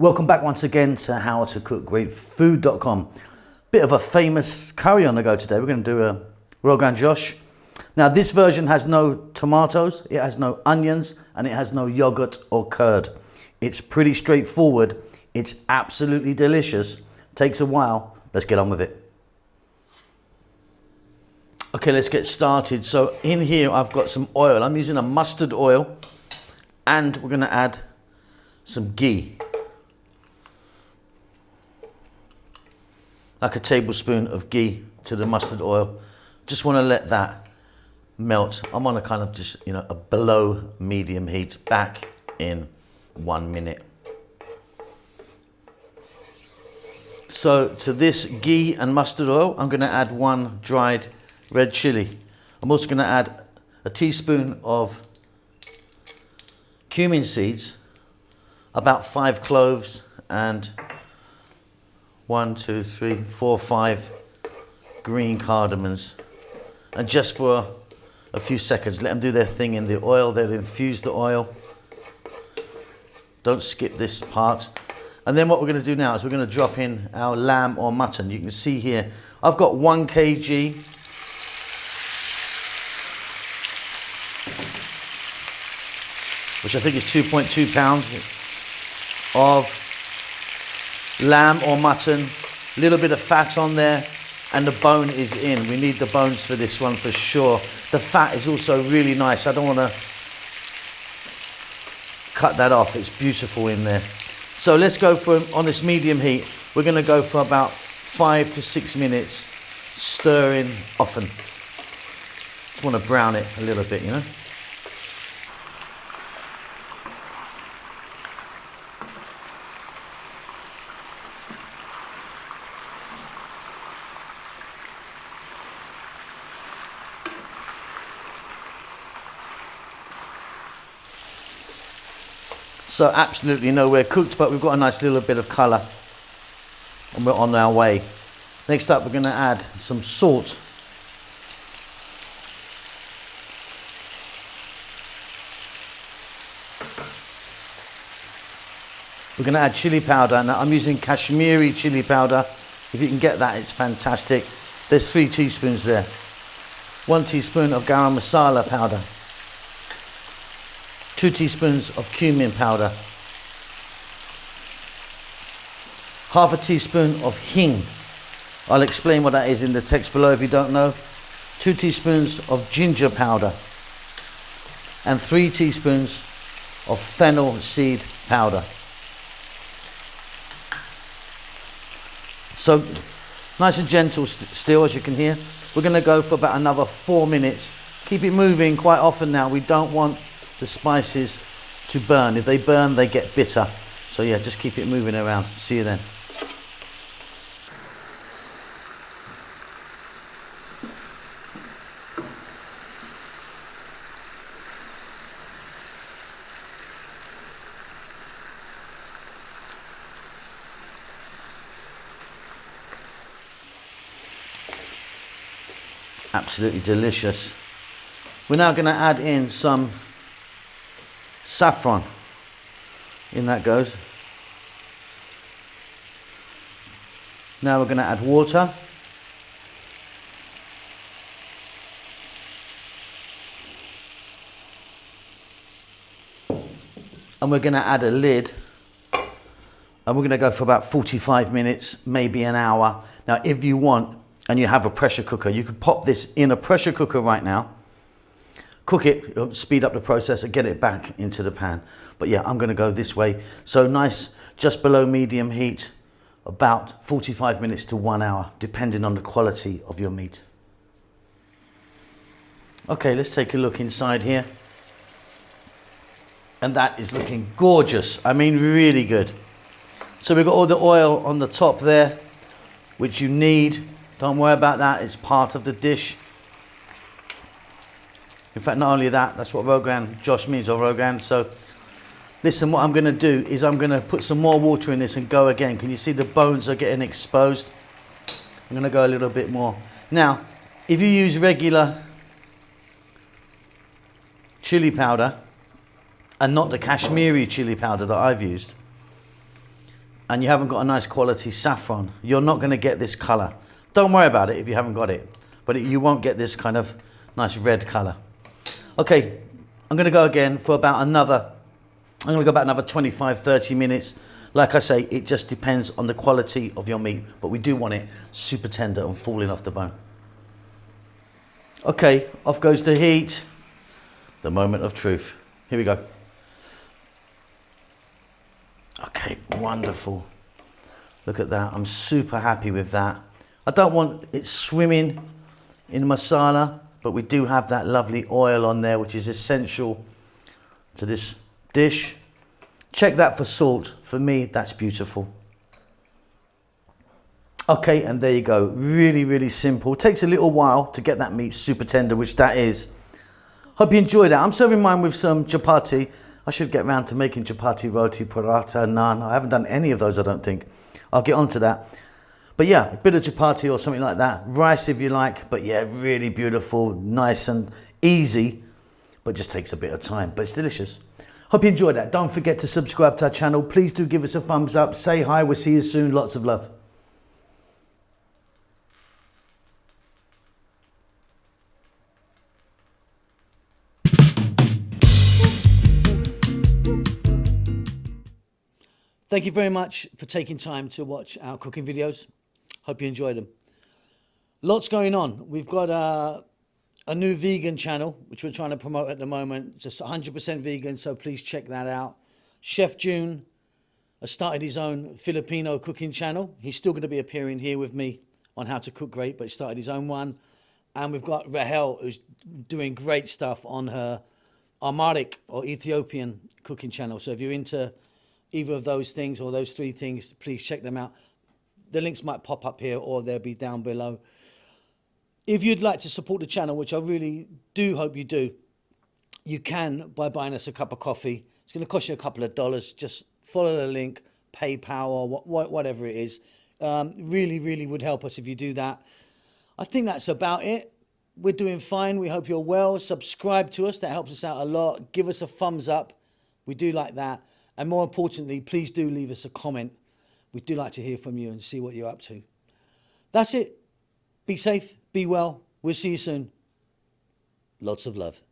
Welcome back once again to howtocookgreatfood.com. Bit of a famous curry on the go today. We're going to do a Rogan Josh. Now this version has no tomatoes, it has no onions, and it has no yogurt or curd. It's pretty straightforward. It's absolutely delicious. Takes a while. Let's get on with it. Okay, let's get started. So in here I've got some oil. I'm using a mustard oil, and we're going to add some ghee. Like a tablespoon of ghee to the mustard oil. Just want to let that melt. I'm on a kind of just, a below medium heat. Back in 1 minute. So to this ghee and mustard oil, I'm going to add 1 dried red chili. I'm also going to add a teaspoon of cumin seeds, about 5 cloves, and 1, 2, 3, 4, 5 green cardamons. And just for a few seconds, let them do their thing in the oil. They'll infuse the oil. Don't skip this part. And then what we're going to do now is we're going to drop in our lamb or mutton. You can see here, I've got 1 kg which I think is 2.2 pounds of lamb or mutton, a little bit of fat on there, and the bone is in. We need the bones for this one for sure. The fat is also really nice. I don't want to cut that off. It's beautiful in there. So let's go for, on this medium heat, we're going to go for about 5 to 6 minutes, stirring often. Just want to brown it a little bit, So absolutely nowhere cooked, but we've got a nice little bit of colour and we're on our way. Next up, we're going to add some salt. We're going to add chili powder. Now I'm using Kashmiri chili powder. If you can get that, it's fantastic. There's 3 teaspoons there. 1 teaspoon of garam masala powder. 2 teaspoons of cumin powder, half a teaspoon of hing. I'll explain what that is in the text below if you don't know. 2 teaspoons of ginger powder, and 3 teaspoons of fennel seed powder. So nice and gentle still, as you can hear. We're going to go for about another 4 minutes. Keep it moving quite often now. We don't want the spices to burn. If they burn, they get bitter. So yeah, just keep it moving around. See you then. Absolutely delicious. We're now going to add in some saffron. In that goes. Now we're going to add water. And we're going to add a lid. And we're going to go for about 45 minutes, maybe an hour. Now, if you want, and you have a pressure cooker, you could pop this in a pressure cooker right now. Cook it, it'll speed up the process and get it back into the pan. But yeah, I'm going to go this way. So nice, just below medium heat, about 45 minutes to 1 hour, depending on the quality of your meat. Okay, let's take a look inside here. And that is looking gorgeous. I mean, really good. So we've got all the oil on the top there, which you need. Don't worry about that, it's part of the dish. In fact, not only that, that's what Rogan Josh means, or Rogan. So listen, what I'm going to do is I'm going to put some more water in this and go again. Can you see the bones are getting exposed? I'm going to go a little bit more. Now, if you use regular chili powder and not the Kashmiri chili powder that I've used, and you haven't got a nice quality saffron, you're not going to get this color. Don't worry about it if you haven't got it, but you won't get this kind of nice red color. Okay, I'm going to go again for about another, 25, 30 minutes. Like I say, it just depends on the quality of your meat, but we do want it super tender and falling off the bone. Okay, off goes the heat. The moment of truth. Here we go. Okay, wonderful. Look at that. I'm super happy with that. I don't want it swimming in masala, but we do have that lovely oil on there, which is essential to this dish. Check that for salt. For me, that's beautiful. Okay, and there you go. Really, really simple. It takes a little while to get that meat super tender, which that is. Hope you enjoyed that. I'm serving mine with some chapati. I should get around to making chapati, roti, paratha, naan. I haven't done any of those, I don't think. I'll get onto that. But yeah, a bit of chapati or something like that. Rice if you like. But yeah, really beautiful, nice and easy. But just takes a bit of time. But it's delicious. Hope you enjoyed that. Don't forget to subscribe to our channel. Please do give us a thumbs up. Say hi. We'll see you soon. Lots of love. Thank you very much for taking time to watch our cooking videos. Hope you enjoyed them. Lots going on. We've got a new vegan channel, which we're trying to promote at the moment. Just 100% vegan, so please check that out. Chef June has started his own Filipino cooking channel. He's still going to be appearing here with me on How to Cook Great, but he started his own one. And we've got Rahel, who's doing great stuff on her aromatic or Ethiopian cooking channel. So if you're into either of those things or those three things, please check them out. The links might pop up here or they'll be down below. If you'd like to support the channel, which I really do hope you do, you can by buying us a cup of coffee. It's going to cost you a couple of dollars. Just follow the link, PayPal or whatever it is. Really, really would help us if you do that. I think that's about it. We're doing fine. We hope you're well. Subscribe to us. That helps us out a lot. Give us a thumbs up. We do like that. And more importantly, please do leave us a comment. We do like to hear from you and see what you're up to. That's it. Be safe. Be well. We'll see you soon. Lots of love.